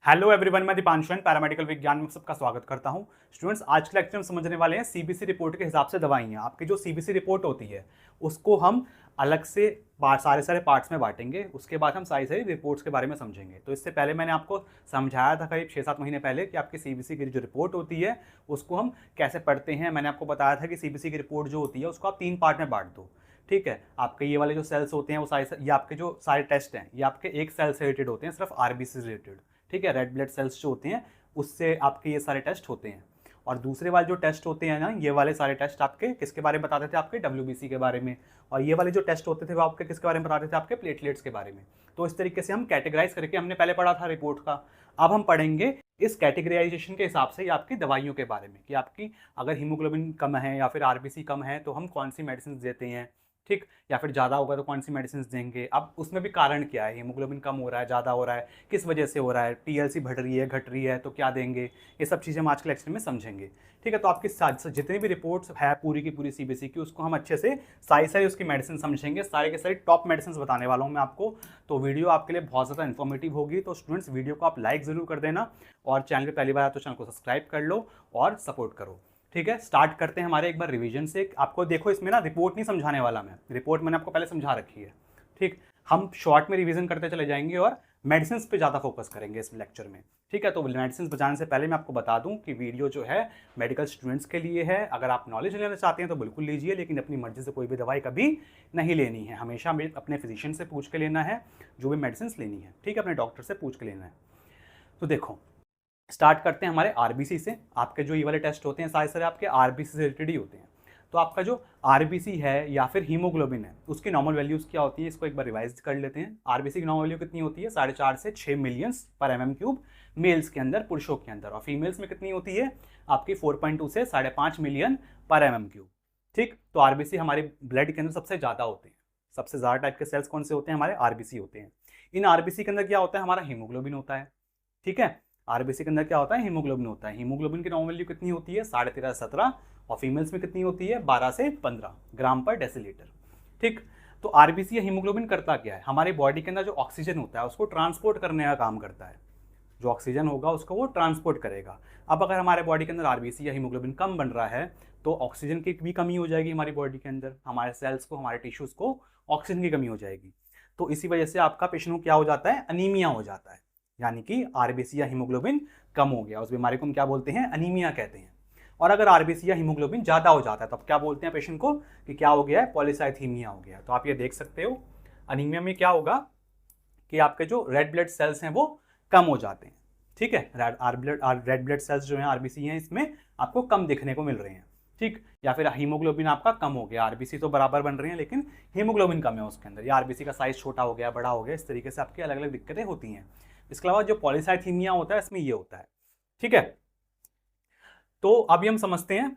Hello everyone, मैं Deepanshu paramedical विज्ञान में सबका स्वागत करता हूं। स्टूडेंट्स, आज के लेक्चर में समझने वाले हैं सीबीसी रिपोर्ट के हिसाब से दवाइयां। आपकी जो सीबीसी रिपोर्ट होती है उसको हम अलग से सारे पार्ट्स में बांटेंगे। उसके बाद हम सारी रिपोर्ट्स के बारे में समझेंगे। तो इससे पहले मैंने आपको समझाया था करीब 6-7 महीने पहले कि आपकी सीबीसी की जो रिपोर्ट होती है उसको हम कैसे पढ़ते हैं। मैंने आपको बताया था कि सीबीसी की रिपोर्ट जो होती है उसको आप 3 पार्ट में बांट दो। ठीक है, आपके ये वाले जो सेल्स होते हैं वो सारे, ये आपके जो सारे टेस्ट हैं ये आपके एक सेल से रिलेटेड होते हैं, सिर्फ आरबीसी से रिलेटेड। ठीक है, रेड ब्लड सेल्स जो होते हैं उससे आपके ये सारे टेस्ट होते हैं। और दूसरे वाले जो टेस्ट होते हैं ना, ये वाले सारे टेस्ट आपके किसके बारे में बताते थे? आपके डब्ल्यूबीसी के बारे में। और ये वाले जो टेस्ट होते थे वो आपके किसके बारे में बताते थे? आपके प्लेटलेट्स के बारे में। तो इस तरीके से हम कैटेगराइज करके हमने पहले पढ़ा था रिपोर्ट का। अब हम पढ़ेंगे इस कैटेगराइजेशन के हिसाब से आपकी दवाइयों के बारे में कि आपकी अगर हीमोग्लोबिन कम है या फिर आरबीसी कम है तो हम कौन सी मेडिसिन देते हैं। ठीक, या फिर ज़्यादा होगा तो कौन सी मेडिसिन देंगे। अब उसमें भी कारण क्या है, हीमोग्लोबिन कम हो रहा है, ज़्यादा हो रहा है, किस वजह से हो रहा है, टीएलसी बढ़ रही है, घट रही है, तो क्या देंगे। ये सब चीज़ें हम आज के लेक्चर में समझेंगे। ठीक है, तो आपकी जितनी भी रिपोर्ट्स है पूरी की पूरी सीबीसी की, उसको हम अच्छे से सारी उसकी मेडिसिन समझेंगे। सारे के सारे टॉप मेडिसिन बताने वाला हूँ मैं आपको। तो वीडियो आपके लिए बहुत ज़्यादा इन्फॉर्मेटिव होगी। तो स्टूडेंट्स, वीडियो को आप लाइक ज़रूर कर देना और चैनल पर पहली बार आए तो चैनल को सब्सक्राइब कर लो और सपोर्ट करो। ठीक है, स्टार्ट करते हैं हमारे एक बार रिवीजन से। आपको देखो, इसमें ना रिपोर्ट नहीं समझाने वाला मैं, रिपोर्ट मैंने आपको पहले समझा रखी है। ठीक, हम शॉर्ट में रिवीजन करते चले जाएंगे और मेडिसिन पे ज़्यादा फोकस करेंगे इस लेक्चर में। ठीक है, तो मेडिसिन बजाने से पहले मैं आपको बता दूं कि वीडियो जो है मेडिकल स्टूडेंट्स के लिए है। अगर आप नॉलेज लेना चाहते हैं तो बिल्कुल लीजिए, लेकिन अपनी मर्जी से कोई भी दवाई कभी नहीं लेनी है। हमेशा अपने फिजिशियन से पूछ के लेना है जो भी मेडिसिन लेनी है। ठीक है, अपने डॉक्टर से पूछ के लेना है। तो देखो, स्टार्ट करते हैं हमारे आरबीसी से। आपके जो ये वाले टेस्ट होते हैं सारे आपके आरबीसी से रिलेटेड ही होते हैं। तो आपका जो आरबीसी है या फिर हीमोग्लोबिन है उसकी नॉर्मल वैल्यूज़ क्या होती है, इसको एक बार रिवाइज कर लेते हैं। आरबीसी की नॉर्मल वैल्यू कितनी होती है? 4.5 से 6 मिलियंस पर mm³ मेल्स के अंदर, पुरुषों के अंदर। और फीमेल्स में कितनी होती है? आपकी 4.2 से 5.5 मिलियन पर mm³। ठीक, तो आरबीसी हमारे ब्लड के अंदर सबसे ज़्यादा होते हैं। सबसे ज़्यादा टाइप के सेल्स कौन से होते हैं? हमारे आरबीसी होते हैं। इन आरबीसी के अंदर क्या होता है? हमारा हीमोग्लोबिन होता है। ठीक है, आरबीसी के अंदर क्या होता है? हीमोग्लोबिन होता है। हीमोग्लोबिन की नॉर्मल वैल्यू कितनी होती है? 13.5 से 17। और फीमेल्स में कितनी होती है? 12 से 15 ग्राम पर डेसीलीटर। ठीक, तो आरबीसी या हीमोग्लोबिन करता क्या है? हमारे बॉडी के अंदर जो ऑक्सीजन होता है उसको ट्रांसपोर्ट करने का काम करता है। जो ऑक्सीजन होगा उसको वो ट्रांसपोर्ट करेगा। अब अगर हमारे बॉडी के अंदर आरबीसी या हीमोग्लोबिन कम बन रहा है तो ऑक्सीजन की भी कमी हो जाएगी हमारी बॉडी के अंदर। हमारे सेल्स को, हमारे टिश्यूज को ऑक्सीजन की कमी हो जाएगी। तो इसी वजह से आपका पेशेंट को क्या हो जाता है? अनीमिया हो जाता है। यानी कि आरबीसी या हीमोग्लोबिन कम हो गया, उस बीमारी को हम क्या बोलते हैं? अनीमिया कहते हैं। और अगर आरबीसी या हीमोग्लोबिन ज़्यादा हो जाता है तो अब क्या बोलते हैं पेशेंट को कि क्या हो गया है? पॉलीसाइथीमिया हो गया। तो आप ये देख सकते हो, अनीमिया में क्या होगा कि आपके जो रेड ब्लड सेल्स हैं वो कम हो जाते हैं। ठीक है, रेड ब्लड सेल्स जो हैं आरबीसी हैं इसमें आपको कम दिखने को मिल रहे हैं। ठीक, या फिर हीमोग्लोबिन आपका कम हो गया, आरबीसी तो बराबर बन रहे हैं लेकिन हीमोग्लोबिन कम है उसके अंदर, या आरबीसी का साइज छोटा हो गया, बड़ा हो गया। इस तरीके से आपकी अलग अलग दिक्कतें होती हैं। इसके अलावा जो पॉलीसाइथीमिया होता है इसमें ये होता है। ठीक है, तो अभी हम समझते हैं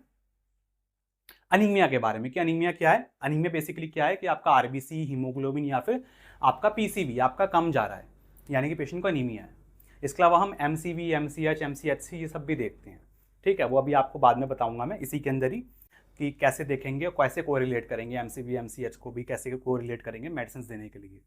अनीमिया के बारे में कि अनीमिया क्या है। अनीमिया बेसिकली क्या है कि आपका आरबीसी, हीमोग्लोबिन या फिर आपका पीसीबी आपका कम जा रहा है, यानी कि पेशेंट को अनीमिया है। इसके अलावा हम एमसीवी, एमसीएच, एमसीएचसी ये सब भी देखते हैं। ठीक है, वो अभी आपको बाद में बताऊंगा मैं इसी के अंदर ही कि कैसे देखेंगे और कैसे कोरिलेट करेंगे, एमसीवी एमसीएच को भी कैसे कोरिलेट करेंगे मेडिसिन देने के लिए।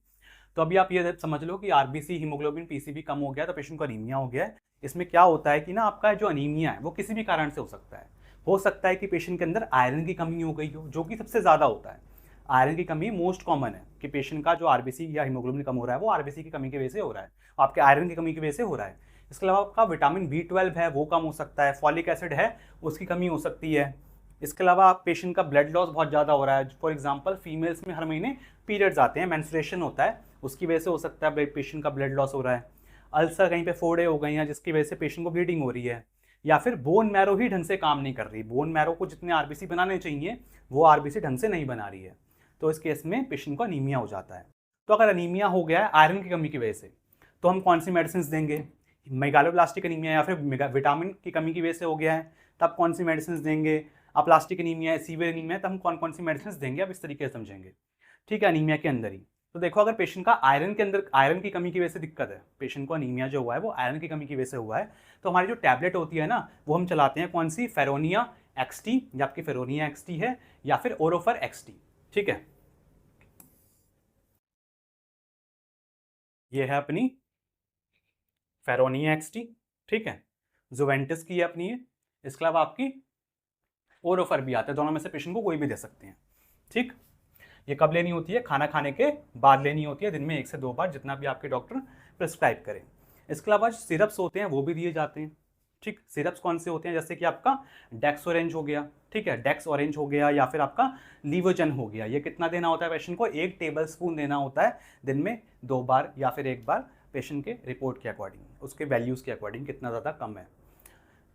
तो अभी आप ये समझ लो कि आरबीसी, हीमोग्लोबिन, पीसीबी कम हो गया तो पेशेंट को अनीमिया हो गया है। इसमें क्या होता है कि ना आपका जो अनीमिया है वो किसी भी कारण से हो सकता है। हो सकता है कि पेशेंट के अंदर आयरन की कमी हो गई हो, जो कि सबसे ज़्यादा होता है। आयरन की कमी मोस्ट कॉमन है कि पेशेंट का जो आरबीसी या हीमोग्लोबिन कम हो रहा है वो आरबीसी की कमी की वजह से हो रहा है, आपके आयरन की कमी की वजह से हो रहा है। इसके अलावा आपका विटामिन B12 है वो कम हो सकता है, फॉलिक एसिड है उसकी कमी हो सकती है। इसके अलावा पेशेंट का ब्लड लॉस बहुत ज़्यादा हो रहा है। फॉर एग्जांपल फीमेल्स में हर महीने पीरियड्स आते हैं, मेंस्ट्रुएशन होता है, उसकी वजह से हो सकता है पेशेंट का ब्लड लॉस हो रहा है। अल्सर कहीं पे फोड़े हो गई हैं जिसकी वजह से पेशेंट को ब्लीडिंग हो रही है। या फिर बोन मैरो ही ढंग से काम नहीं कर रही, बोन मैरो को जितने आरबीसी बनाने चाहिए वो आरबीसी ढंग से नहीं बना रही है। तो इस केस में पेशेंट को अनीमिया हो जाता है। तो अगर अनीमिया हो गया है आयरन की कमी की वजह से तो हम कौन सी मेडिसिन देंगे? मेगालोब्लास्टिक अनीमिया या फिर विटामिन की कमी की वजह से हो गया है तब कौन सी मेडिसिन देंगे? अप्लास्टिक अनीमिया है, सीवियर अनीमिया है, तब हम कौन कौन सी मेडिसिन देंगे अब इस तरीके से समझेंगे। ठीक है, अनीमिया के अंदर ही तो देखो, अगर पेशेंट का आयरन के अंदर आयरन की कमी की वजह से दिक्कत है, पेशेंट को अनीमिया जो हुआ है वो आयरन की कमी की वजह से हुआ है, तो हमारी जो टैबलेट होती है ना वो हम चलाते हैं कौन सी? फेरोनिया एक्सटी, या आपकी फेरोनिया एक्सटी है या फिर ओरोफर एक्सटी। ठीक है, ये है अपनी फेरोनिया एक्सटी, ठीक है, जुवेंटिस की है अपनी ये, इसके अलावा आपकी ओरोफर भी आता है, दोनों में से पेशेंट को कोई भी दे सकते हैं। ठीक, ये कब लेनी होती है? खाना खाने के बाद लेनी होती है, दिन में 1 से 2 बार, जितना भी आपके डॉक्टर प्रिस्क्राइब करें। इसके अलावा सिरप्स होते हैं वो भी दिए जाते हैं। ठीक, सिरप्स कौन से होते हैं? जैसे कि आपका डेक्स ऑरेंज हो गया, ठीक है, डेक्स ऑरेंज हो गया, या फिर आपका लीवोजन हो गया। ये कितना देना होता है पेशेंट को? 1 टेबल स्पून देना होता है, दिन में 2 बार या फिर 1 बार, पेशेंट के रिपोर्ट के अकॉर्डिंग, उसके वैल्यूज़ के अकॉर्डिंग कितना ज़्यादा कम है।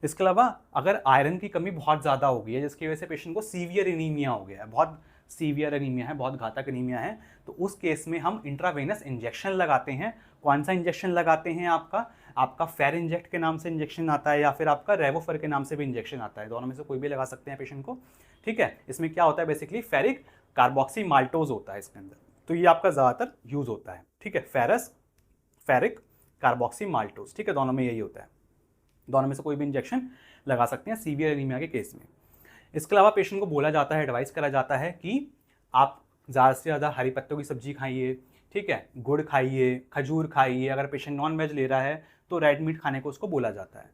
इसके अलावा अगर आयरन की कमी बहुत ज़्यादा हो गई है, जिसकी वजह से पेशेंट को सीवियर एनीमिया हो गया है, बहुत सीवियर एनीमिया है, बहुत घातक एनीमिया है, तो उस केस में हम इंट्रावेनस इंजेक्शन लगाते हैं। कौन सा इंजेक्शन लगाते हैं? आपका फेर इंजेक्ट के नाम से इंजेक्शन आता है, या फिर आपका रेवोफर के नाम से भी इंजेक्शन आता है, दोनों में से कोई भी लगा सकते हैं पेशेंट को। ठीक है, इसमें क्या होता है? बेसिकली फेरिक कार्बोक्सी माल्टोज होता है इसके अंदर, तो ये आपका ज़्यादातर यूज़ होता है। ठीक है, फेरिक कार्बोक्सी माल्टोज, ठीक है, दोनों में यही होता है, दोनों में से कोई भी इंजेक्शन लगा सकते हैं सीवियर एनीमिया के केस में। इसके अलावा पेशेंट को बोला जाता है, एडवाइस करा जाता है कि आप ज़्यादा से ज़्यादा हरी पत्तों की सब्जी खाइए, ठीक है, गुड़ खाइए, खजूर खाइए। अगर पेशेंट नॉन वेज ले रहा है तो रेड मीट खाने को उसको बोला जाता है।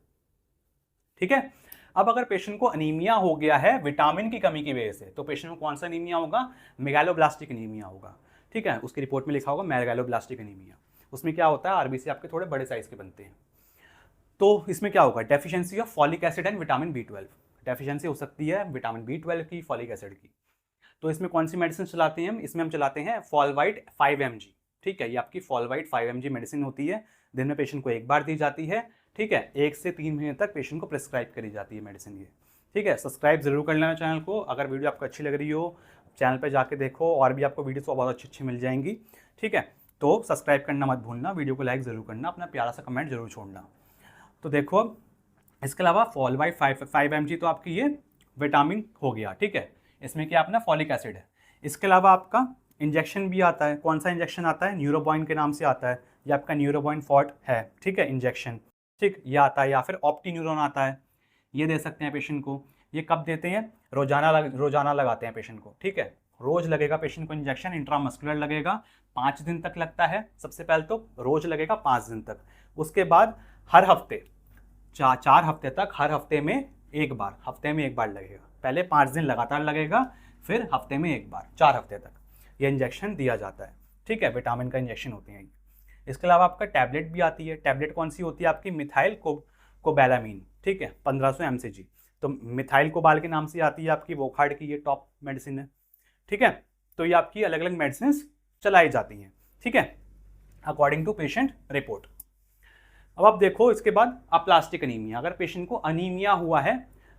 ठीक है, अब अगर पेशेंट को अनीमिया हो गया है विटामिन की कमी की वजह से, तो पेशेंट को कौन सा अनीमिया होगा? मेगालोब्लास्टिक अनीमिया होगा। ठीक है, उसकी रिपोर्ट में लिखा होगा मेगालोब्लास्टिक अनीमिया। उसमें क्या होता है? आरबीसी आपके थोड़े बड़े साइज के बनते हैं। तो इसमें क्या होगा? Deficiency of folic acid and vitamin B12, deficiency हो सकती है विटामिन B12 की, फॉलिक एसिड की। तो इसमें कौन सी मेडिसिन चलाते हैं हम? इसमें हम चलाते हैं फॉलवाइट 5 mg। ठीक है, ये आपकी फॉलवाइट 5 mg मेडिसिन होती है, दिन में पेशेंट को 1 बार दी जाती है। ठीक है, 1 से 3 महीने तक पेशेंट को प्रिस्क्राइब करी जाती है मेडिसिन ये। ठीक है, सब्सक्राइब जरूर कर लेना चैनल को। अगर वीडियो आपको अच्छी लग रही हो, चैनल पर जाके देखो, और भी आपको वीडियोस बहुत अच्छी मिल जाएंगी। ठीक है, तो सब्सक्राइब करना मत भूलना, वीडियो को लाइक ज़रूर करना, अपना प्यारा सा कमेंट जरूर छोड़ना। तो देखो अब इसके अलावा फॉलवाइट 5 mg तो आपकी ये विटामिन हो गया। ठीक है, इसमें क्या अपना फॉलिक एसिड है। इसके अलावा आपका इंजेक्शन भी आता है। कौन सा इंजेक्शन आता है? न्यूरोबॉइन के नाम से आता है, ये आपका न्यूरोबॉइन फॉर्ट है। ठीक है, इंजेक्शन, ठीक, ये आता है, या फिर ऑप्टीन्यूरॉन आता है, ये दे सकते हैं पेशेंट को। ये कब देते हैं? रोजाना लगाते हैं पेशेंट को। ठीक है, रोज लगेगा पेशेंट को इंजेक्शन, इंट्रामस्कुलर लगेगा, 5 दिन तक लगता है। सबसे पहले तो रोज लगेगा 5 दिन तक, उसके बाद हर हफ्ते 4 हफ्ते तक, हर हफ्ते में 1 बार, हफ्ते में 1 बार लगेगा। पहले 5 दिन लगातार लगेगा, फिर हफ्ते में 1 बार, 4 हफ्ते तक ये इंजेक्शन दिया जाता है। ठीक है, विटामिन का इंजेक्शन होते हैं। इसके अलावा आपका टैबलेट भी आती है। टैबलेट कौन सी होती है? आपकी मिथाइल कोबैलामीन। ठीक है, 1500 mcg, तो मिथाइल कोबाल के नाम से आती है आपकी, वोखार्ड की ये टॉप मेडिसिन है। ठीक है, तो ये आपकी अलग अलग मेडिसिन चलाई जाती हैं। ठीक है, अकॉर्डिंग टू पेशेंट रिपोर्ट। अब आप देखो इसके बाद अप्लास्टिक अनीमिया। अगर पेशेंट को अनीमिया हुआ है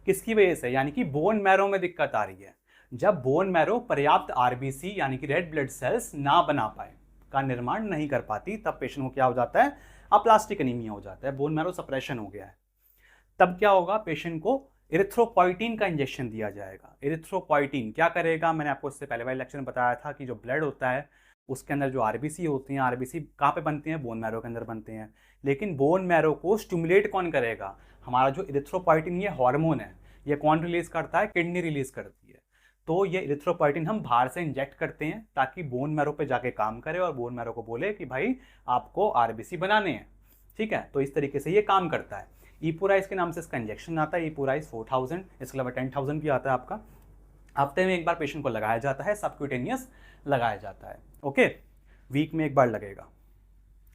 किसकी वजह से? यानी कि बोन मैरो में दिक्कत आ रही है। जब बोन मैरो पर्याप्त आरबीसी यानी कि रेड ब्लड सेल्स ना बना पाए, का निर्माण नहीं कर पाती, तब पेशेंट को क्या हो जाता है? अप्लास्टिक अनीमिया हो जाता है, बोन मैरो सप्रेशन हो गया है। तब क्या होगा? पेशेंट को इरिथ्रोपोइटिन का इंजेक्शन दिया जाएगा। इरिथ्रोपोइटिन क्या करेगा? मैंने आपको इससे पहले वाले लेक्चर में बताया था कि जो ब्लड होता है उसके अंदर जो आरबीसी होती हैं, आरबीसी कहाँ पे बनती हैं? बोन मैरो के अंदर बनते हैं। लेकिन बोन मैरो को स्टिमुलेट कौन करेगा? हमारा जो इरिथ्रोपोइटिन ये हार्मोन है, ये कौन रिलीज करता है? किडनी रिलीज करती है। तो ये इरिथ्रोपोइटिन हम बाहर से इंजेक्ट करते हैं ताकि बोन मैरो पे जाके काम करे और बोन मैरो को बोले कि भाई आपको आरबीसी बनाने हैं। ठीक है, तो इस तरीके से ये काम करता है। ईपुराइस के नाम से इसका इंजेक्शन आता है, ईपुराइस 4000। इसके अलावा 10,000 भी आता है आपका। हफ्ते में 1 बार पेशेंट को लगाया जाता है, सबक्यूटेनियस लगाया जाता है। ओके, वीक में 1 बार लगेगा,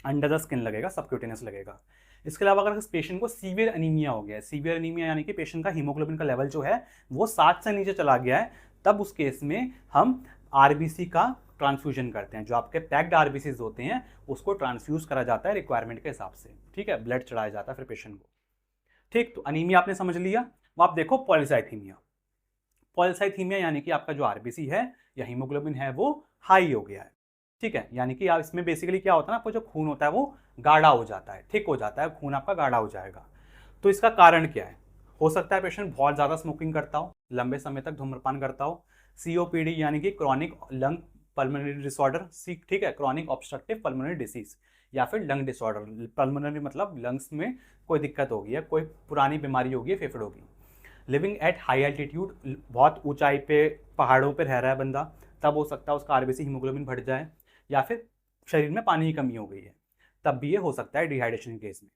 अंडर द स्किन लगेगा, सबक्यूटेनियस लगेगा। इसके अलावा अगर पेशेंट को सीवियर अनीमिया हो गया है, सीवियर अनीमिया यानी कि पेशेंट का हीमोग्लोबिन का लेवल जो है वो 7 से नीचे चला गया है, तब उस केस में हम आरबीसी का ट्रांसफ्यूजन करते हैं। जो आपके पैक्ड आरबीसीज होते हैं उसको ट्रांसफ्यूज करा जाता है रिक्वायरमेंट के हिसाब से। ठीक है, ब्लड चढ़ाया जाता है फिर पेशेंट को। ठीक, तो अनीमिया आपने समझ लिया। अब आप देखो पॉलीसाइथीमिया। पॉलीसाइथीमिया यानी कि आपका जो आरबीसी है या हीमोग्लोबिन है वो हाई हो गया है। ठीक है, यानी कि आप इसमें बेसिकली क्या होता है ना, आपको जो खून होता है वो गाढ़ा हो जाता है, थिक हो जाता है, खून आपका गाढ़ा हो जाएगा। तो इसका कारण क्या है? हो सकता है पेशेंट बहुत ज़्यादा स्मोकिंग करता हो, लंबे समय तक धूम्रपान करता हो, COPD यानी कि क्रॉनिक लंग पल्मोनरी डिसऑर्डर, ठीक है, क्रॉनिक ऑब्स्ट्रक्टिव पल्मोनरी डिसीज, या फिर लंग डिसऑर्डर। पल्मोनरी मतलब लंग्स में कोई दिक्कत होगी है, कोई पुरानी बीमारी होगी है फेफड़ों की। लिविंग एट हाई एल्टीट्यूड, बहुत ऊंचाई पे पहाड़ों पे रह रहा है बंदा, तब हो सकता है उसका आरबीसी हीमोग्लोबिन बढ़ जाए, या फिर शरीर में पानी की कमी हो गई है, तब भी ये हो सकता है डिहाइड्रेशन केस में।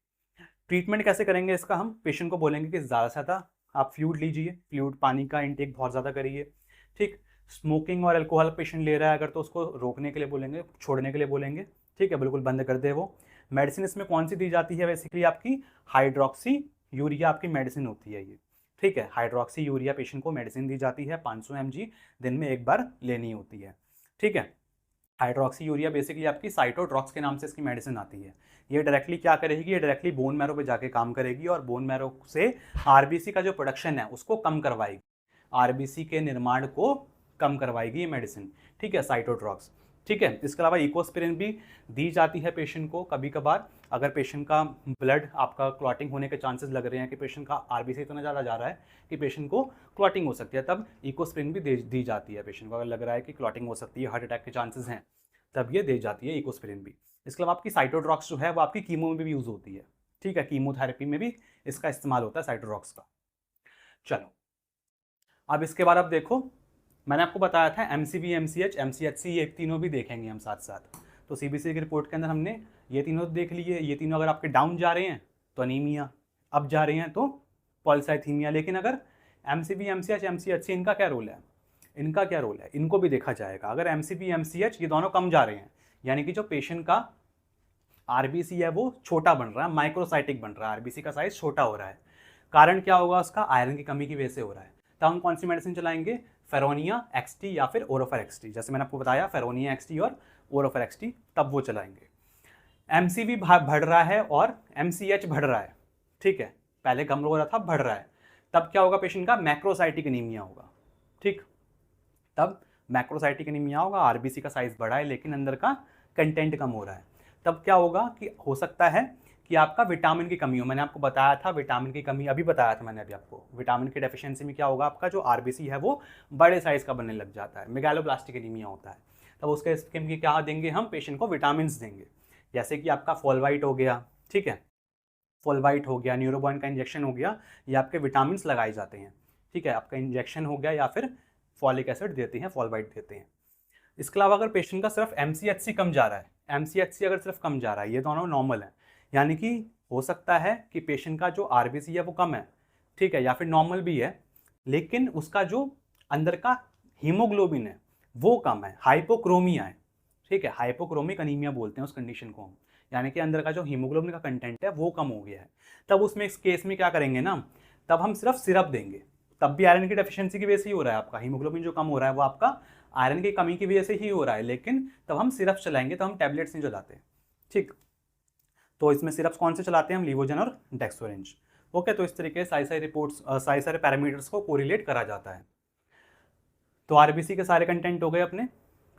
ट्रीटमेंट कैसे करेंगे इसका, हम पेशेंट को बोलेंगे कि ज़्यादा से ज़्यादा आप फ्लूइड लीजिए, फ्लूइड पानी का इंटेक बहुत ज़्यादा करिए, ठीक। स्मोकिंग और अल्कोहल पेशेंट ले रहा है अगर तो उसको रोकने के लिए बोलेंगे, छोड़ने के लिए बोलेंगे, ठीक है, बिल्कुल बंद कर दे वो। मेडिसिन इसमें कौन सी दी जाती है, बेसिकली आपकी हाइड्रोक्सी यूरिया आपकी मेडिसिन होती है ये, ठीक है। हाइड्रोक्सी यूरिया पेशेंट को मेडिसिन दी जाती है, 500 mg दिन में एक बार लेनी होती है, ठीक है। हाइड्रोक्सी यूरिया बेसिकली आपकी साइटोड्रॉक्स के नाम से इसकी मेडिसिन आती है। ये डायरेक्टली क्या करेगी, ये डायरेक्टली बोन मैरो पे जाके काम करेगी और बोन मैरो से आरबीसी का जो प्रोडक्शन है उसको कम करवाएगी, आरबीसी के निर्माण को कम करवाएगी ये मेडिसिन, ठीक है, साइटोड्रॉक्स, ठीक है। इसके अलावा इकोस्पिरिन भी दी जाती है पेशेंट को कभी कभार, अगर पेशेंट का ब्लड आपका क्लॉटिंग होने के चांसेस लग रहे हैं कि पेशेंट का आरबीसी इतना ज़्यादा जा रहा है कि पेशेंट को क्लॉटिंग हो सकती है, तब इकोस्पिरिन भी दी जाती है पेशेंट को, अगर लग रहा है कि क्लॉटिंग हो सकती है, हार्ट अटैक के चांसेस हैं, तब ये दी जाती है इकोस्पिरिन भी। इसके अलावा आपकी साइटोड्रॉक्स जो है वो आपकी कीमो में भी यूज़ होती है, ठीक है, कीमोथेरेपी में भी इसका इस्तेमाल होता है साइटोड्रॉक्स का। चलो अब इसके बाद अब देखो, मैंने आपको बताया था एमसीवी, एमसीएच, एमसीएचसी, ये तीनों भी देखेंगे हम साथ साथ। तो सीबीसी की रिपोर्ट के अंदर हमने ये तीनों देख लिए, ये तीनों अगर आपके डाउन जा रहे हैं तो अनीमिया, अप जा रहे हैं तो पॉलीसाइथीमिया। लेकिन अगर एमसीवी, एमसीएच, एमसीएचसी, इनका क्या रोल है, इनका क्या रोल है, इनको भी देखा जाएगा। अगर एमसीवी, एमसीएच ये दोनों कम जा रहे हैं, यानी कि जो पेशेंट का आरबीसी है वो छोटा बन रहा है, माइक्रोसाइटिक बन रहा है, आरबीसी का साइज छोटा हो रहा है, कारण क्या होगा उसका, आयरन की कमी की वजह से हो रहा है, तो हम कौन सी मेडिसिन चलाएंगे, फेरोनिया एक्सटी या फिर ओरोफर एक्सटी। जैसे मैंने आपको बताया फेरोनिया एक्सटी और ओरोफर एक्सटी, तब वो चलाएंगे। एमसीवी बढ़ रहा है और एमसीएच बढ़ रहा है, ठीक है, पहले कम हो रहा था, बढ़ रहा है, तब क्या होगा, पेशेंट का मैक्रोसाइटिक एनीमिया होगा, ठीक। तब मैक्रोसाइटिक एनीमिया होगा, आरबीसी का साइज बढ़ा है लेकिन अंदर का कंटेंट कम हो रहा है, तब क्या होगा कि हो सकता है कि आपका विटामिन की कमी हो। मैंने आपको बताया था विटामिन की कमी, अभी बताया था मैंने अभी आपको, विटामिन की डेफिशिएंसी में क्या होगा, आपका जो आरबीसी है वो बड़े साइज का बनने लग जाता है, मेगालोब्लास्टिक एनीमिया होता है। तब उसके स्किम की क्या देंगे हम, पेशेंट को विटामिन देंगे, जैसे कि आपका फॉलवाइट हो गया, ठीक है, फॉलवाइट हो गया, न्यूरोबॉइन का इंजेक्शन हो गया, ये आपके विटामिन लगाए जाते हैं, ठीक है, आपका इंजेक्शन हो गया या फिर फॉलिक एसिड देते हैं, फॉलवाइट देते हैं। इसके अलावा अगर पेशेंट का सिर्फ एमसीएचसी कम जा रहा है, एमसीएचसी अगर सिर्फ कम जा रहा है, ये दोनों नॉर्मल है, यानी कि हो सकता है कि पेशेंट का जो आरबीसी है वो कम है, ठीक है, या फिर नॉर्मल भी है, लेकिन उसका जो अंदर का हीमोग्लोबिन है वो कम है, हाइपोक्रोमिया है, ठीक है, हाइपोक्रोमिक अनीमिया बोलते हैं उस कंडीशन को हम, यानी कि अंदर का जो हीमोग्लोबिन का कंटेंट है वो कम हो गया है। तब उसमें इस केस में क्या करेंगे ना, तब हम सिर्फ सिरप देंगे, तब भी आयरन की डेफिशिएंसी की वजह से ही हो रहा है, आपका हीमोग्लोबिन जो कम हो रहा है वो आपका आयरन की कमी की वजह से ही हो रहा है, लेकिन तब हम सिरप चलाएंगे, तो हम टैबलेट्स नहीं चलाते, ठीक। तो इसमें सिरप्स कौन से चलाते हैं हम, लिवोजन और डेक्सोरेंज, ओके। तो इस तरीके से सारी सारी रिपोर्ट्स, सारे सारे पैरामीटर्स को कोरिलेट करा जाता है। तो आरबीसी के सारे कंटेंट हो गए अपने,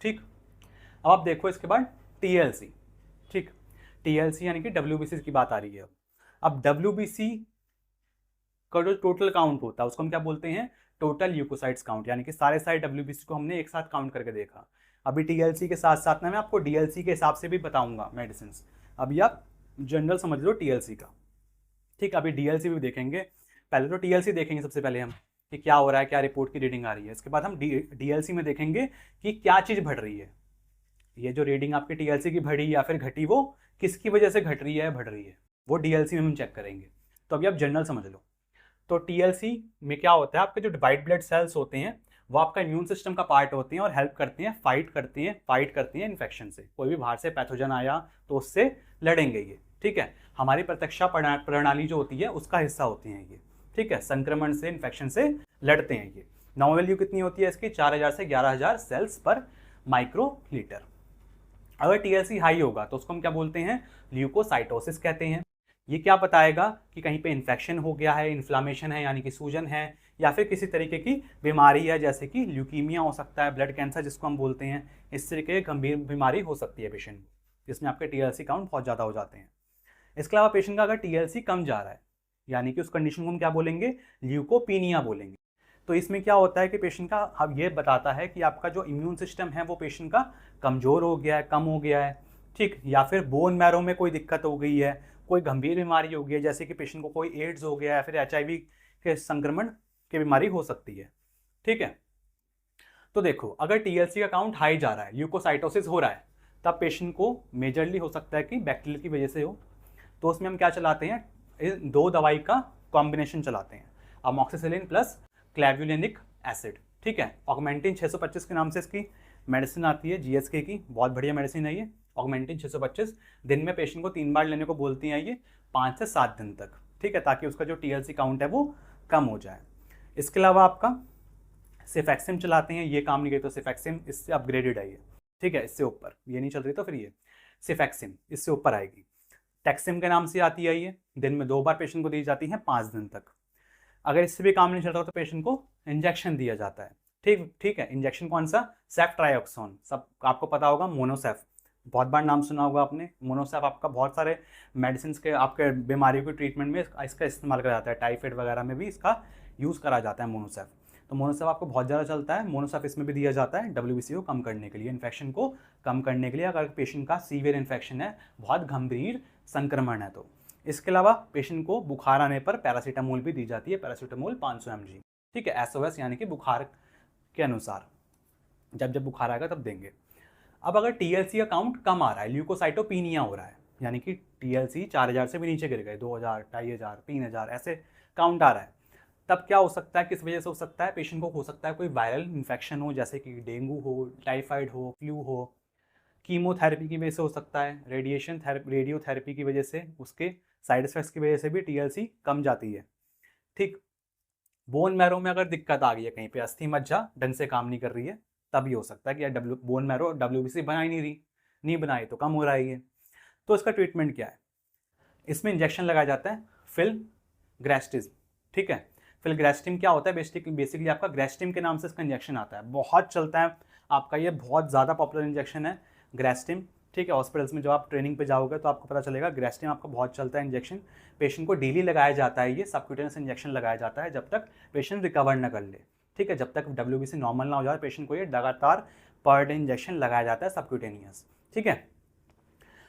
ठीक। अब आप देखो इसके बाद टीएलसी, ठीक, टीएलसी यानी कि डब्ल्यूबीसी की बात आ रही है। अब डब्ल्यूबीसी का जो टोटल काउंट होता है उसको हम क्या बोलते हैं, टोटल ल्यूकोसाइट्स काउंट, यानी कि सारे डब्ल्यूबीसी को हमने एक साथ काउंट करके देखा। अभी टीएलसी के साथ साथ ना मैं आपको डीएलसी के हिसाब से भी बताऊंगा मेडिसिन, अभी आप जनरल समझ लो टीएलसी का, ठीक। अभी डीएलसी भी देखेंगे, पहले तो टीएलसी देखेंगे सबसे पहले हम कि क्या हो रहा है, क्या रिपोर्ट की रीडिंग आ रही है, इसके बाद हम डीएलसी में देखेंगे कि क्या चीज़ बढ़ रही है, ये जो रीडिंग आपकी टीएलसी की बढ़ी या फिर घटी वो किसकी वजह से घट रही है, बढ़ रही है, वो डीएलसी में हम चेक करेंगे। तो अभी आप जनरल समझ लो। तो टीएलसी में क्या होता है, आपके जो वाइट ब्लड सेल्स होते हैं वो आपका इम्यून सिस्टम का पार्ट होते हैं और हेल्प करते हैं, फाइट करती हैं इन्फेक्शन से, कोई भी बाहर से पैथोजन आया तो उससे लड़ेंगे ये, ठीक है, हमारी प्रतिरक्षा प्रणाली जो होती है उसका हिस्सा होती हैं ये, ठीक है, संक्रमण से, इन्फेक्शन से लड़ते हैं ये। नॉर्मल वैल्यू कितनी होती है इसकी, 4000 से 11000 सेल्स पर माइक्रोलीटर। अगर टीएलसी हाई होगा तो उसको हम क्या बोलते हैं, ल्यूकोसाइटोसिस कहते हैं। ये क्या बताएगा कि कहीं पे इन्फेक्शन हो गया है, इन्फ्लामेशन है यानी कि सूजन है, या फिर किसी तरीके की बीमारी है, जैसे कि ल्यूकीमिया हो सकता है, ब्लड कैंसर जिसको हम बोलते हैं, इस तरीके की गंभीर बीमारी हो सकती है पेशेंट, जिसमें आपके टीएलसी काउंट बहुत ज़्यादा हो जाते हैं। इसके अलावा पेशेंट का अगर टीएलसी कम जा रहा है, यानी कि उस कंडीशन को हम क्या बोलेंगे, ल्यूकोपीनिया बोलेंगे। तो इसमें क्या होता है कि पेशेंट का अब ये बताता है कि आपका जो इम्यून सिस्टम है वो पेशेंट का कमज़ोर हो गया है, कम हो गया है, ठीक, या फिर बोन मैरो में कोई दिक्कत हो गई है, कोई गंभीर बीमारी हो गई है, जैसे कि पेशेंट को कोई एड्स हो गया है, फिर एचआईवी के संक्रमण की बीमारी हो सकती है, ठीक है। तो देखो अगर टीएलसी का काउंट हाई जा रहा है, ल्यूकोसाइटोसिस हो रहा है, तब पेशेंट को मेजरली हो सकता है कि बैक्टीरिया की वजह से हो, तो उसमें हम क्या चलाते हैं, इन दो दवाई का कॉम्बिनेशन चलाते हैं, अमोक्सिसिलिन प्लस क्लेवुलिनिक एसिड, ठीक है। ऑगमेंटिन 625 के नाम से इसकी मेडिसिन आती है, जीएसके की, बहुत बढ़िया मेडिसिन है ये ऑगमेंटिन 625। दिन में पेशेंट को 3 बार लेने को बोलती हैं ये 5 से 7 दिन तक, ठीक है, ताकि उसका जो टीएलसी काउंट है वो कम हो जाए। इसके अलावा आपका सिफेक्सिम चलाते हैं, ये काम नहीं करता, तो सिफेक्सिम इससे अपग्रेडेड है ये, ठीक है, इससे ऊपर, ये नहीं चल रही तो फिर ये सिफेक्सिम इससे ऊपर आएगी। टैक्सिम के नाम से आती है ये, दिन में 2 बार पेशेंट को दी जाती है 5 दिन तक। अगर इससे भी काम नहीं चल रहा तो पेशेंट को इंजेक्शन दिया जाता है, ठीक है। इंजेक्शन कौन सा? सेफ्ट्राइऑक्सोन, सब आपको पता होगा, मोनोसेफ, बहुत बार नाम सुना होगा आपने। मोनोसेफ आपका बहुत सारे मेडिसिन के आपके बीमारियों के ट्रीटमेंट में इसका इस्तेमाल करा जाता है, टाइफाइड वगैरह में भी इसका यूज़ करा जाता है मोनोसेफ। तो मोनोसेफ आपको बहुत ज़्यादा चलता है, मोनोसेफ इसमें भी दिया जाता है डब्ल्यूबीसी को कम करने के लिए, इन्फेक्शन को कम करने के लिए, अगर पेशेंट का सीवियर इन्फेक्शन है, बहुत गंभीर संक्रमण है तो। इसके अलावा पेशेंट को बुखार आने पर पैरासीटामोल भी दी जाती है, पैरासीटामोल 500 mg, ठीक है, एसओएस यानी कि बुखार के अनुसार, जब बुखार आएगा तब देंगे। अब अगर टीएलसी का काउंट कम आ रहा है, ल्यूकोसाइटोपिनिया हो रहा है, यानी कि टीएलसी 4000 से भी नीचे गिर गए, 2000, 2500, 3000 ऐसे काउंट आ रहा है, तब क्या हो सकता है, किस वजह से हो सकता है? पेशेंट को हो सकता है कोई वायरल इन्फेक्शन हो, जैसे कि डेंगू हो, टाइफाइड हो, फ्लू हो, कीमोथेरेपी की वजह से हो सकता है, रेडियोथेरेपी की वजह से, उसके साइड इफेक्ट्स की वजह से भी टीएलसी कम जाती है, ठीक। बोन मैरो में अगर दिक्कत आ गई है, कहीं पे अस्थि मज्जा ढंग से काम नहीं कर रही है, तभी हो सकता है कि यार बोन मैरो डब्ल्यूबीसी बना ही नहीं रही, नहीं बनाई तो कम हो रहा है ये। तो इसका ट्रीटमेंट क्या है? इसमें इंजेक्शन लगाया जाता है फिलग्रेस्टिम, ठीक है। फिलग्रेस्टिम क्या होता है? बेसिकली आपका ग्रेस्टिम के नाम से इसका इंजेक्शन आता है, बहुत चलता है आपका, ये बहुत ज़्यादा पॉपुलर इंजेक्शन है ग्रेस्टिम, ठीक है। हॉस्पिटल्स में जब आप ट्रेनिंग पे जाओगे तो आपको पता चलेगा, ग्रेस्टिम आपका बहुत चलता है इंजेक्शन, पेशेंट को डेली लगाया जाता है, ये सबक्यूटेनियस इंजेक्शन लगाया जाता है जब तक पेशेंट रिकवर ना कर ले, ठीक है, जब तक डब्ल्यूबीसी नॉर्मल ना हो जाए पेशेंट को ये लगातार पर डे इंजेक्शन लगाया जाता है सबक्यूटेनियस, ठीक है।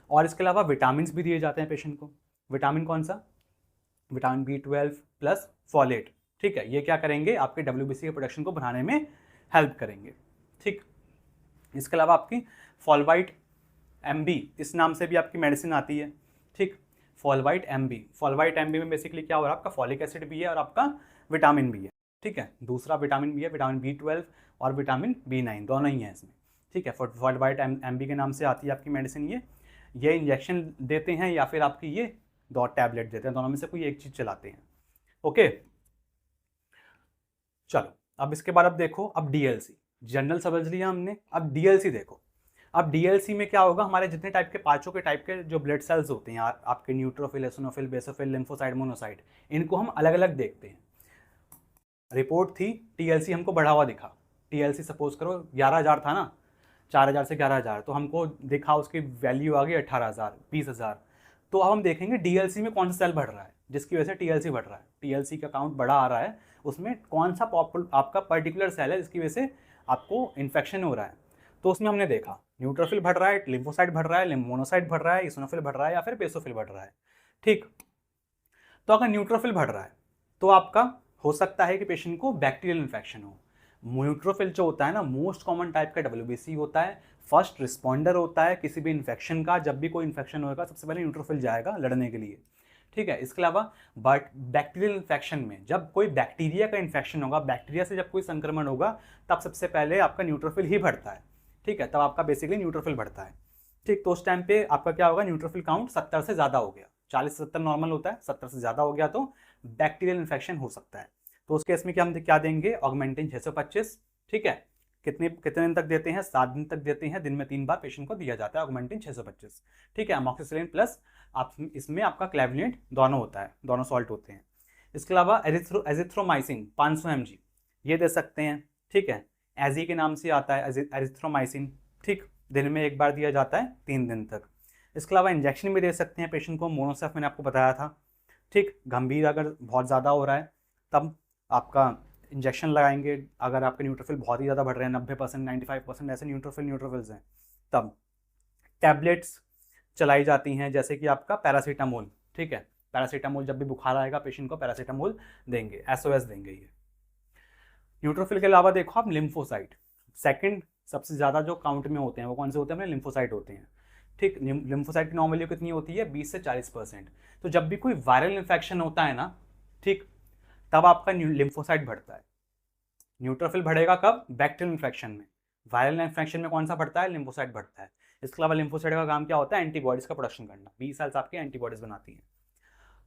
और इसके अलावा विटामिन भी दिए जाते हैं पेशेंट को। विटामिन कौन सा? विटामिन B12 प्लस फॉलेट, ठीक है, ये क्या करेंगे? आपके डब्ल्यूबीसी के प्रोडक्शन को बढ़ाने में हेल्प करेंगे, ठीक। इसके अलावा आपकी फॉलवाइट MB, इस नाम से भी आपकी मेडिसिन आती है, ठीक, फॉलवाइट MB में बेसिकली क्या हो रहा है? आपका फॉलिक एसिड भी है और आपका विटामिन भी है, ठीक है। दूसरा विटामिन भी है, विटामिन B12 और विटामिन B9 दोनों ही हैं इसमें, ठीक है। फॉलवाइट MB के नाम से आती है आपकी मेडिसिन, ये इंजेक्शन देते हैं या फिर आपकी ये दो टैबलेट देते हैं, दोनों में से कोई एक चीज़ चलाते हैं, ओके। चलो अब इसके बाद अब देखो, अब डीएलसी जनरल समझ लिया हमने, अब डीएलसी देखो। अब डीएलसी में क्या होगा? हमारे जितने टाइप के पांचों के टाइप के जो ब्लड सेल्स होते हैं आपके, neutrophil, eosinophil, basophil, lymphocyte, monocyte, इनको हम अलग अलग देखते हैं। रिपोर्ट थी, टीएलसी हमको बढ़ा हुआ दिखा, टीएलसी सपोज करो 11,000 था ना, 4,000 से 11,000, तो हमको दिखा उसकी वैल्यू आ गई 18,000, 20,000। तो अब हम देखेंगे डीएलसी में कौन सा सेल बढ़ रहा है जिसकी वजह से टीएलसी बढ़ रहा है, टीएलसी का काउंट बड़ा आ रहा है, उसमें कौन सा आपका पर्टिकुलर सेल है जिसकी वजह से आपको इन्फेक्शन हो रहा है। तो उसमें हमने देखा न्यूट्रोफिल बढ़ रहा है, लिम्फोसाइट बढ़ रहा है, मोनोसाइट बढ़ रहा है, इसिनोफिल बढ़ रहा है या फिर बेसोफिल बढ़ रहा है, ठीक। तो अगर न्यूट्रोफिल बढ़ रहा है तो आपका हो सकता है कि पेशेंट को बैक्टीरियल इन्फेक्शन हो। न्यूट्रोफिल जो होता है ना, मोस्ट कॉमन टाइप का डब्ल्यूबीसी होता है, फर्स्ट रिस्पॉन्डर होता है किसी भी इन्फेक्शन का। जब भी कोई इन्फेक्शन होगा सबसे पहले न्यूट्रोफिल जाएगा लड़ने के लिए, ठीक है। इसके अलावा बट बैक्टीरियल इन्फेक्शन में जब कोई बैक्टीरिया का इन्फेक्शन होगा, बैक्टीरिया से जब कोई संक्रमण होगा, तब सबसे पहले आपका न्यूट्रोफिल ही बढ़ता है, ठीक है, तब आपका बेसिकली न्यूट्रोफिल बढ़ता है, ठीक। तो उस टाइम पे आपका क्या होगा? न्यूट्रोफिल काउंट 70 से ज़्यादा हो गया, 40 से 70 नॉर्मल होता है, 70 से ज़्यादा हो गया तो बैक्टीरियल इन्फेक्शन हो सकता है। तो उस केस में क्या हम क्या देंगे? ऑगमेंटिन 625, ठीक है। कितने दिन तक देते हैं? 7 दिन तक देते हैं, दिन में 3 बार पेशेंट को दिया जाता है ऑगमेंटिन 625, ठीक है। अमोक्सिसिलिन प्लस आप इसमें आपका क्लेवुलेंट दोनों होता है, दोनों सॉल्ट होते हैं। इसके अलावा एजिथ्रोमाइसिन 500 mg ये दे सकते हैं, ठीक है। एजी के नाम से आता है एजिथ्रोमाइसिन, ठीक, दिन में 1 बार दिया जाता है 3 दिन तक। इसके अलावा इंजेक्शन भी दे सकते हैं पेशेंट को, मोनोसेफ मैंने आपको बताया था, ठीक। गंभीर अगर बहुत ज़्यादा हो रहा है तब आपका इंजेक्शन लगाएंगे, अगर आपके न्यूट्रोफिल बहुत ही ज़्यादा बढ़ रहे हैं, 90%, 95% ऐसे न्यूट्रोफिल्स हैं, तब टैबलेट्स चलाई जाती हैं, जैसे कि आपका पैरासीटामोल, ठीक है। पैरासीटामोल जब भी बुखार आएगा पेशेंट को पैरासीटामोल देंगे, एसओएस देंगे ये। न्यूट्रोफिल के अलावा देखो आप लिम्फोसाइट, सेकंड सबसे ज़्यादा जो काउंट में होते हैं वो कौन से होते हैं? अपने लिम्फोसाइट होते हैं, ठीक, लिम्फोसाइट की नॉर्मल वैल्यू कितनी होती है 20 से 40%। तो जब भी कोई वायरल इन्फेक्शन होता है ना, ठीक, तब आपका लिम्फोसाइट बढ़ता है। न्यूट्रोफिल बढ़ेगा कब? बैक्टीरियल इन्फेक्शन में। वायरल इन्फेक्शन में कौन सा बढ़ता है? लिम्फोसाइट बढ़ता है। इसके अलावा लिम्फोसाइट का काम क्या होता है? एंटीबॉडीज का प्रोडक्शन करना। बी सेल्स आपके एंटीबॉडीज बनाती हैं।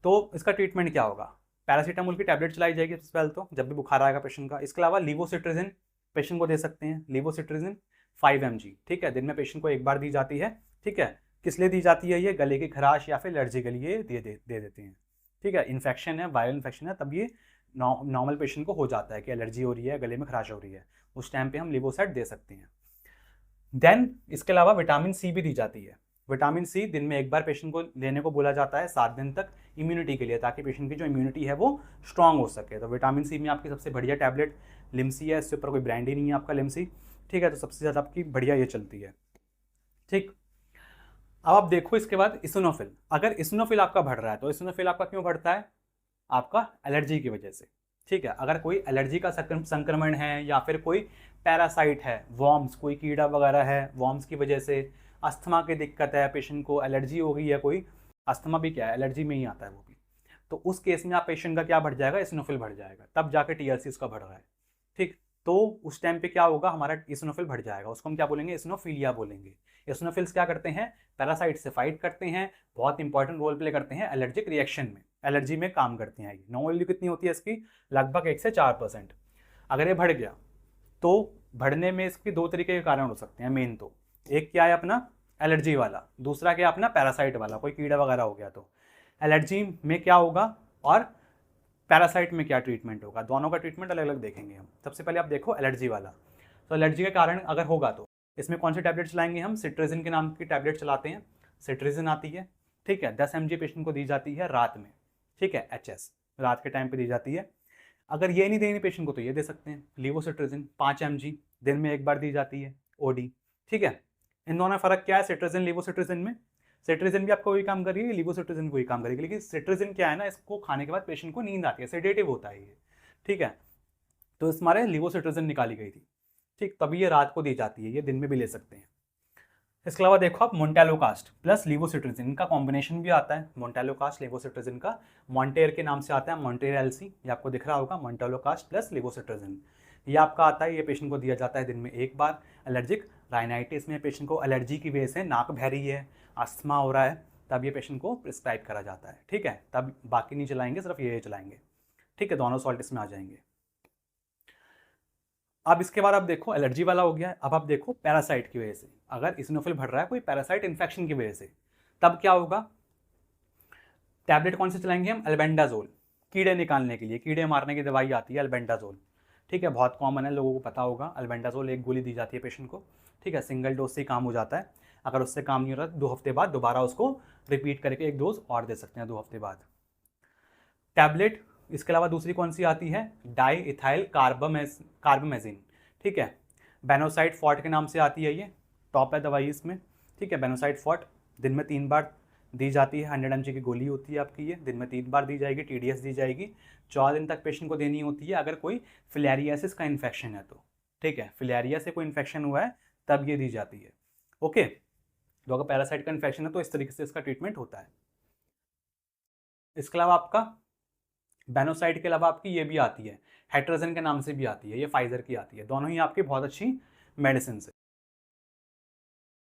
तो इसका ट्रीटमेंट क्या होगा? पैरासीटामोल की टैबलेट चलाई जाएगी सबसे पहले तो, जब भी बुखार आएगा पेशेंट का। इसके अलावा लीवोसिट्रिजिन पेशेंट को दे सकते हैं। लीवोसिट्रिजिन 5 mg, ठीक है, दिन में पेशेंट को एक बार दी जाती है। ठीक है, किस लिए दी जाती है? ये गले की खराश या फिर एलर्जी के लिए दे देते हैं। ठीक है, इन्फेक्शन है, वायरल इन्फेक्शन है, तब ये नॉर्मल पेशेंट को हो जाता है कि एलर्जी हो रही है, गले में खराश हो रही है, उस टाइम पे हम लिवोसाइट दे सकते हैं। देन इसके अलावा विटामिन सी भी दी जाती है। विटामिन सी दिन में एक बार पेशेंट को लेने को बोला जाता है 7 दिन तक, इम्यूनिटी के लिए, ताकि पेशेंट की जो इम्यूनिटी है वो स्ट्रांग हो सके। तो विटामिन सी में आपकी सबसे बढ़िया टैबलेट लिम्सी है, इसके ऊपर कोई ब्रांड ही नहीं है आपका लिम्सी। ठीक है, तो सबसे ज़्यादा आपकी बढ़िया ये चलती है। ठीक, अब आप देखो इसके बाद इसिनोफिल। अगर इसिनोफिल आपका बढ़ रहा है तो इसिनोफिल आपका क्यों बढ़ता है? आपका एलर्जी की वजह से। ठीक है, अगर कोई एलर्जी का संक्रमण है या फिर कोई पैरासाइट है, वॉर्म्स, कोई कीड़ा वगैरह है, वॉर्म्स की वजह से अस्थमा की दिक्कत है, पेशेंट को एलर्जी हो गई है, कोई अस्थमा भी क्या है, एलर्जी में ही आता है वो भी, तो उस केस में आप पेशेंट का क्या बढ़ जाएगा? इसिनोफिल बढ़ जाएगा, तब जाके टीएलसी उसका बढ़ रहा है। ठीक, तो उस टाइम पे क्या होगा? हमारा इसिनोफिल बढ़ जाएगा, उसको हम क्या बोलेंगे? इसिनोफिलिया बोलेंगे। इसिनोफिल्स क्या करते हैं? पैरासाइट से फाइट करते हैं, बहुत इंपॉर्टेंट रोल प्ले करते हैं एलर्जिक रिएक्शन में, एलर्जी में काम करते हैं। नॉर्मल वैल्यू कितनी होती है इसकी? लगभग 1 से 4%। अगर ये बढ़ गया तो बढ़ने में इसके 2 तरीके के कारण हो सकते हैं मेन। तो एक क्या है अपना एलर्जी वाला, दूसरा क्या अपना पैरासाइट वाला, कोई कीड़ा वगैरह हो गया। तो एलर्जी में क्या होगा और पैरासाइट में क्या ट्रीटमेंट होगा, दोनों का ट्रीटमेंट अलग अलग देखेंगे हम। सबसे पहले आप देखो एलर्जी वाला। तो एलर्जी के कारण अगर होगा तो इसमें कौन सी टैबलेट चलाएंगे हम? सिट्रिजिन के नाम की टैबलेट चलाते हैं। सिट्रिजिन आती है, ठीक है, 10 mg पेशेंट को दी जाती है रात में। ठीक है, HS रात के टाइम पे दी जाती है। अगर ये नहीं देनी पेशेंट को तो ये दे सकते हैं लीवोसिट्रिजिन 5 mg, दिन में एक बार दी जाती है, OD। ठीक है, इन दोनों में फर्क क्या है सिट्रिजिन लीवोसिट्रिजिन में? सिट्रिजिन भी आपको वही काम करेगी, लीवोसिट्रिजिन वही काम करेगी, लेकिन सिट्रिजिन क्या है ना, इसको खाने के बाद पेशेंट को नींद आती है, सेडेटिव होता है ये। ठीक है, तो इस हमारे लीवोसिट्रिजिन निकाली गई थी। ठीक, तभी ये रात को दी जाती है, ये दिन में भी ले सकते हैं। इसके अलावा देखो आप मोन्टेलोकास्ट प्लस लीवोसिट्रिजिन, इनका कॉम्बिनेशन भी आता है। मोन्टेलोकास्ट लीवोसिट्रिजिन का मॉन्टेर के नाम से आता है, मॉन्टेर एलसी, ये आपको दिख रहा होगा, मोन्टेलोकास्ट प्लस लीवोसिट्रिजिन ये आपका आता है। ये पेशेंट को दिया जाता है दिन में एक बार। एलर्जिक राइनाइटिस में पेशेंट को एलर्जी की वजह से नाक बह रही है, अस्थमा हो रहा है, तब ये पेशेंट को प्रिस्क्राइब करा जाता है। ठीक है, तब बाकी नहीं चलाएंगे, सिर्फ ये चलाएंगे। ठीक है, दोनों सॉल्ट इसमें आ जाएंगे। अब इसके बाद आप देखो एलर्जी वाला हो गया। अब आप देखो पैरासाइट की वजह से, अगर इसिनोफिल बढ़ रहा है कोई पैरासाइट इन्फेक्शन की वजह से, तब क्या होगा? टैबलेट कौन से चलाएंगे हम? अल्बेंडाजोल, कीड़े निकालने के लिए, कीड़े मारने की दवाई आती है अल्बेंडाजोल। ठीक है, बहुत कॉमन है, लोगों को पता होगा। अल्बेंडाजोल एक गोली दी जाती है पेशेंट को। ठीक है, सिंगल डोज से ही काम हो जाता है। अगर उससे काम नहीं हो रहा 2 हफ्ते बाद दोबारा उसको रिपीट करके 1 डोज और दे सकते हैं 2 हफ्ते बाद। टैबलेट इसके अलावा दूसरी कौन सी आती है? Di ethyl कार्बामेजिन। ठीक है, बेनोसाइड फॉर्ट के नाम से आती है, ये टॉप है दवाई इसमें। ठीक है, बेनोसाइड फॉर्ट दिन में 3 बार दी जाती है, 100 mg की गोली होती है आपकी, ये दिन में 3 बार दी जाएगी। TDS दी जाएगी, 4 दिन तक पेशेंट को देनी होती है अगर कोई फिलेरियासिस का इन्फेक्शन है तो। ठीक है, फिलेरिया से कोई इन्फेक्शन हुआ है तब ये दी जाती है। ओके, तो अगर पैरासाइट का इन्फेक्शन है तो इस तरीके से इसका ट्रीटमेंट होता है। इसके अलावा आपका बेनोसाइड के अलावा आपकी ये भी आती है, हेट्रोजन के नाम से भी आती है, ये फाइजर की आती है। दोनों ही आपकी बहुत अच्छी मेडिसिन है।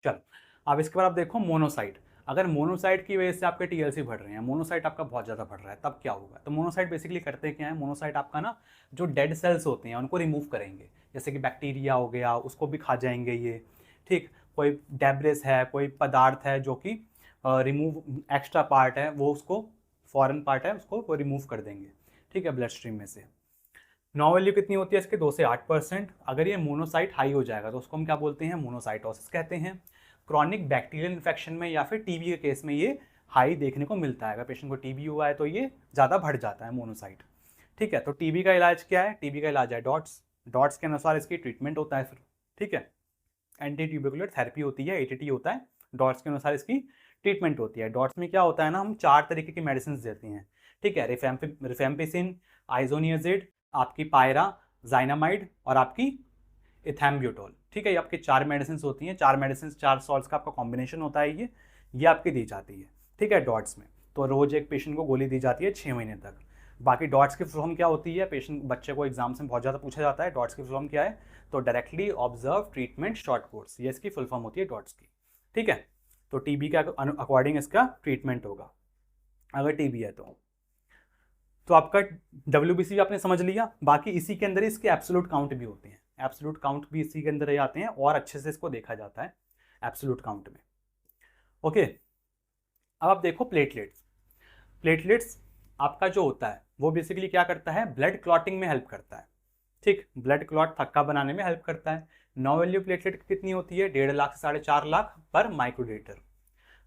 चलो, अब इसके बाद आप देखो मोनोसाइट। अगर मोनोसाइट की वजह से आपके TLC बढ़ रहे हैं, मोनोसाइट आपका बहुत ज़्यादा बढ़ रहा है, तब क्या होगा? तो मोनोसाइट बेसिकली करते क्या है? मोनोसाइट आपका ना जो डेड सेल्स होते हैं उनको रिमूव करेंगे, जैसे कि बैक्टीरिया हो गया, उसको भी खा जाएंगे ये। ठीक, कोई डेब्रिस है, कोई पदार्थ है जो कि रिमूव एक्स्ट्रा पार्ट है, वो उसको फॉरेन पार्ट है, उसको वो रिमूव कर देंगे। ठीक है, ब्लड स्ट्रीम में से। नॉर्मल वैल्यू कितनी होती है इसके? 2 से 8%। अगर ये मोनोसाइट हाई हो जाएगा तो उसको हम क्या बोलते हैं? मोनोसाइटोसिस कहते हैं। क्रॉनिक बैक्टीरियल इन्फेक्शन में या फिर टीबी के केस में ये हाई देखने को मिलता है। अगर पेशेंट को टीबी हुआ है तो ये ज़्यादा बढ़ जाता है मोनोसाइट। ठीक है, तो टीबी का इलाज क्या है? टीबी का इलाज है डॉट्स। डॉट्स के अनुसार इसकी ट्रीटमेंट होता है फिर। ठीक है, एंटी ट्यूबरकुलर थेरेपी होती है, ATT होता है, डॉट्स के अनुसार इसकी ट्रीटमेंट होती है। डॉट्स में क्या होता है ना, हम 4 तरीके की मेडिसिन देते हैं। ठीक है, रिफेम्पिसिन, आइजोनियाजिड, आपकी पायरा, जाइनामाइड और आपकी इथैम्ब्यूटोल। ठीक है, ये आपकी 4 मेडिसिन होती हैं, 4 मेडिसिन 4 सॉल्ट्स का आपका कॉम्बिनेशन होता है ये आपकी दी जाती है, ठीक है, डॉट्स में। तो रोज एक पेशेंट को गोली दी जाती है 6 महीने तक। बाकी डॉट्स की फुल फॉर्म क्या होती है, पेशेंट बच्चे को एग्जाम्स में बहुत ज़्यादा पूछा जाता है, डॉट्स की फुल फॉर्म क्या है, तो directly observe treatment short course, ये इसकी फुल फॉर्म होती है डॉट्स की, ठीक है। तो टीबी के अकॉर्डिंग इसका ट्रीटमेंट होगा अगर टीबी है तो आपका WBC आपने समझ लिया। बाकी इसी के अंदर ही इसके एब्सोल्यूट काउंट भी होते हैं, एब्सोल्यूट काउंट भी इसी के अंदर ही आते हैं और अच्छे से इसको देखा जाता है एब्सोल्यूट काउंट में। ओके, अब आप देखो प्लेटलेट्स। प्लेटलेट्स आपका जो होता है वो बेसिकली क्या करता है, ब्लड क्लॉटिंग में हेल्प करता है, ठीक, ब्लड क्लॉट थक्का बनाने में हेल्प करता है। नो वैल्यू प्लेटलेट कितनी होती है, 1.5 लाख से 4.5 लाख पर माइक्रोलीटर।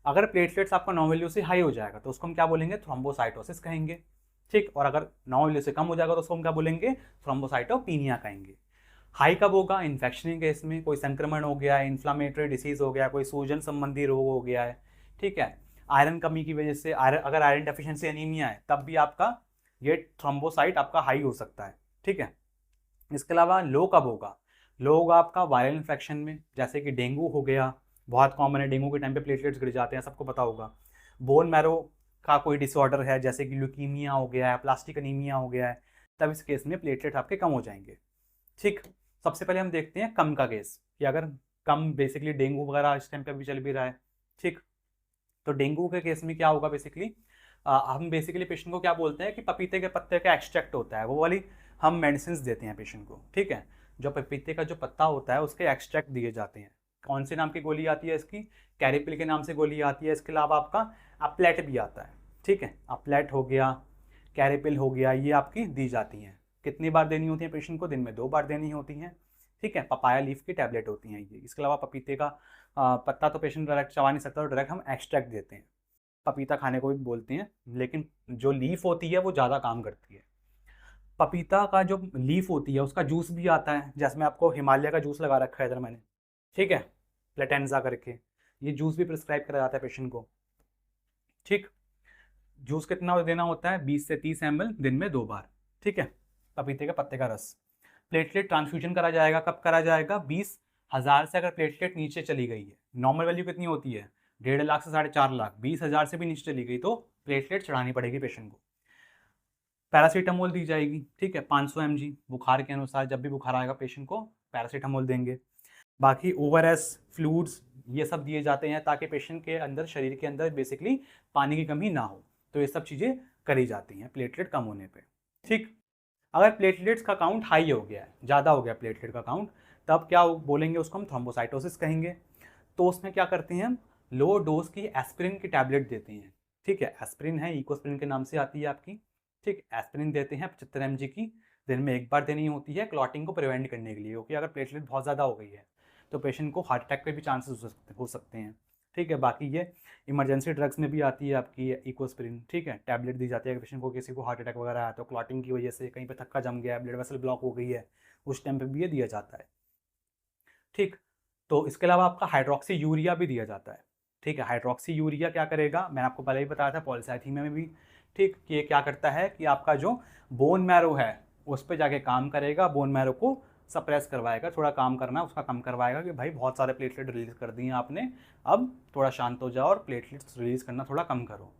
अगर प्लेटलेट्स आपका नो वैल्यू से हाई हो जाएगा तो उसको हम क्या बोलेंगे, थ्रोम्बोसाइटोसिस कहेंगे, ठीक। और अगर नो वैल्यू से कम हो जाएगा तो उसको हम क्या बोलेंगे, थ्रोम्बोसाइटोपिनिया कहेंगे। हाई कब होगा, इन्फेक्शन केस में, कोई संक्रमण हो गया है, इन्फ्लामेटरी डिसीज हो गया, कोई सूजन संबंधी रोग हो गया है, ठीक है, आयरन कमी की वजह से, अगर आयरन डेफिशिएंसी एनीमिया है तब भी आपका ये थ्रोम्बोसाइट आपका हाई हो सकता है, ठीक है। इसके अलावा लो कब होगा, लो होगा आपका वायरल इन्फेक्शन में, जैसे कि डेंगू हो गया, बहुत कॉमन है, डेंगू के टाइम पे प्लेटलेट्स गिर जाते हैं, सबको पता होगा। बोन मैरो का कोई डिसऑर्डर है जैसे कि ल्यूकीमिया हो गया है, प्लास्टिक एनीमिया हो गया है, तब इस केस में प्लेटलेट आपके कम हो जाएंगे, ठीक। सबसे पहले हम देखते हैं कम का केस, कि अगर कम बेसिकली डेंगू वगैरह इस टाइम पे भी चल भी रहा है, ठीक। तो डेंगू के केस में क्या होगा बेसिकली, हम बेसिकली पेशेंट को क्या बोलते हैं कि पपीते के पत्ते का एक्सट्रैक्ट होता है, वो वाली हम मेडिसिन देते हैं पेशेंट को, ठीक है। जो पपीते का जो पत्ता होता है उसके एक्सट्रैक्ट दिए जाते हैं। कौन से नाम की गोली आती है इसकी, कैरिपिल के नाम से गोली आती है। इसके अलावा आपका अपलेट भी आता है, ठीक है, अपलेट हो गया, कैरिपिल हो गया, ये आपकी दी जाती हैं। कितनी बार देनी होती है पेशेंट को, दिन में 2 बार देनी होती हैं, ठीक है। पपाया लीफ की टैबलेट होती हैं ये। इसके अलावा पपीते का पत्ता तो पेशेंट डायरेक्ट चबा नहीं सकता, तो डायरेक्ट हम एक्सट्रैक्ट देते हैं, पपीता खाने को भी बोलते हैं, लेकिन जो लीफ होती है वो ज़्यादा काम करती है। पपीता का जो लीफ होती है उसका जूस भी आता है, जैसे मैं आपको हिमालय का जूस लगा रखा है इधर मैंने, ठीक है, प्लेटेंजा करके, ये जूस भी प्रिस्क्राइब करा जाता है पेशेंट को, ठीक। जूस कितना देना होता है, 20 से 30 ml दिन में 2 बार, ठीक है, पपीते के पत्ते का रस। प्लेटलेट ट्रांसफ्यूजन करा जाएगा, कब करा जाएगा, 20,000 से अगर प्लेटलेट नीचे चली गई है, नॉर्मल वैल्यू कितनी होती है 1.5 लाख से 4.5 लाख, 20,000 से भी नीचे चली गई तो प्लेटलेट चढ़ानी पड़ेगी पेशेंट को। पैरासीटामोल दी जाएगी, ठीक है, 500 mg, बुखार के अनुसार, जब भी बुखार आएगा पेशेंट को पैरासीटामोल देंगे। बाकी ORS, फ्लूइड्स, ये सब दिए जाते हैं ताकि पेशेंट के अंदर, शरीर के अंदर बेसिकली पानी की कमी ना हो, तो ये सब चीज़ें करी जाती हैं प्लेटलेट कम होने पे, ठीक। अगर प्लेटलेट्स का काउंट हाई हो गया है, ज़्यादा हो गया प्लेटलेट का काउंट, तब क्या बोलेंगे, उसको हम थ्रोम्बोसाइटोसिस कहेंगे। तो उसमें क्या करते हैं हम, लो डोज की एस्पिरिन की टैबलेट देते हैं, ठीक है, एस्पिरिन है, इकोस्पिरिन के नाम से आती है आपकी, ठीक, एस्पिरिन देते हैं 75 mg की, दिन में 1 बार देनी होती है, क्लॉटिंग को प्रिवेंट करने के लिए, क्योंकि अगर प्लेटलेट बहुत ज़्यादा हो गई है तो पेशेंट को हार्ट अटैक के भी चांसेस हो सकते हैं, ठीक है। बाकी ये इमरजेंसी ड्रग्स में भी आती है आपकी इकोस्पिरिन, ठीक है, टैबलेट दी जाती है पेशेंट को, किसी को हार्ट अटैक वगैरह आया तो क्लॉटिंग की वजह से कहीं पे थक्का जम गया है, ब्लड वेसल ब्लॉक हो गई है, उस टाइम पे भी ये दिया जाता है, ठीक। तो इसके अलावा आपका हाइड्रोक्सी यूरिया भी दिया जाता है, ठीक है। हाइड्रोक्सी यूरिया क्या करेगा, मैंने आपको पहले ही बताया था पॉलीसाइथीमिया में भी, ठीक, कि ये क्या करता है कि आपका जो बोन मैरो है उस पर जाके काम करेगा, बोन मैरो को सप्रेस करवाएगा, थोड़ा काम करना उसका कम करवाएगा कि भाई बहुत सारे प्लेटलेट रिलीज कर दिए आपने, अब थोड़ा शांत हो जाओ और प्लेटलेट्स रिलीज करना थोड़ा कम करो,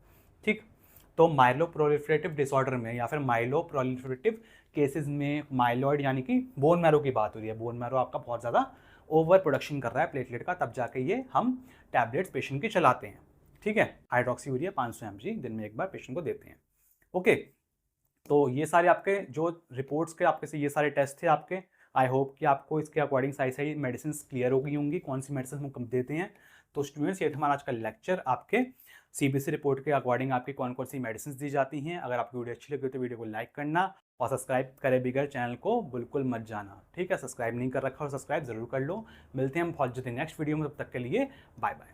ठीक। तो माइलोप्रोलिफरेटिव डिसऑर्डर में या फिर माइलोप्रोलिफरेटिव केसेस में, माइलॉइड यानी कि बोन मैरो की बात हो रही है, बोन मैरो आपका बहुत ज़्यादा ओवर प्रोडक्शन कर रहा है प्लेटलेट का, तब जाके ये हम टैबलेट्स पेशेंट की चलाते हैं, ठीक है। हाइड्रोक्सी यूरिया 500 mg दिन में 1 बार पेशेंट को देते हैं, ओके। तो ये सारे आपके जो रिपोर्ट्स के आपके से ये सारे टेस्ट थे आपके, आई होप कि आपको इसके अकॉर्डिंग सही सही मेडिसिन क्लियर हो गई होंगी, कौन सी मेडिसिन हम कम देते हैं। तो स्टूडेंट्स, ये था हमारा आज का लेक्चर, आपके CBC रिपोर्ट के अकॉर्डिंग आपकी कौन कौन सी मेडिसिन दी जाती हैं। अगर आपकी वीडियो अच्छी लगी तो वीडियो को लाइक करना और सब्सक्राइब करे बिगर चैनल को बिल्कुल मत जाना, ठीक है। सब्सक्राइब नहीं कर रखा और सब्सक्राइब जरूर कर लो। मिलते हैं हम बहुत जल्दी नेक्स्ट वीडियो में, तब तक के लिए बाय बाय।